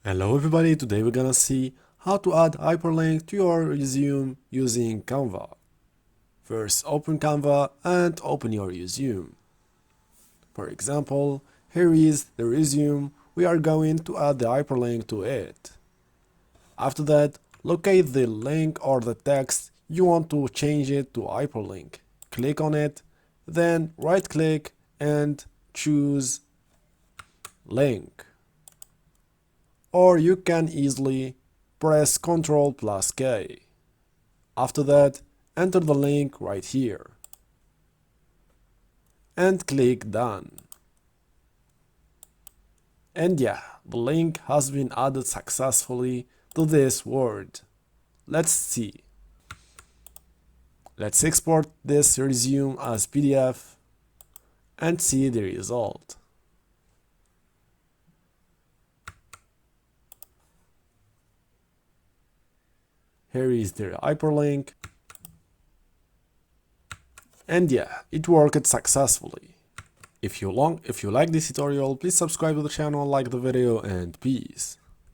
Hello everybody, today we're gonna see how to add hyperlink to your resume using Canva. First open Canva and open your resume. For example, here is the resume, we are going to add the hyperlink to it. After that, locate the link or the text you want to change it to hyperlink. Click on it, then right click and choose link. Or you can easily press Ctrl plus K. After that, enter the link right here and click Done. And yeah, the link has been added successfully to this Word. Let's see. Let's export this resume as PDF and see the result. Here is the hyperlink. And yeah, it worked successfully. If you like this tutorial, please subscribe to the channel, like the video, and peace.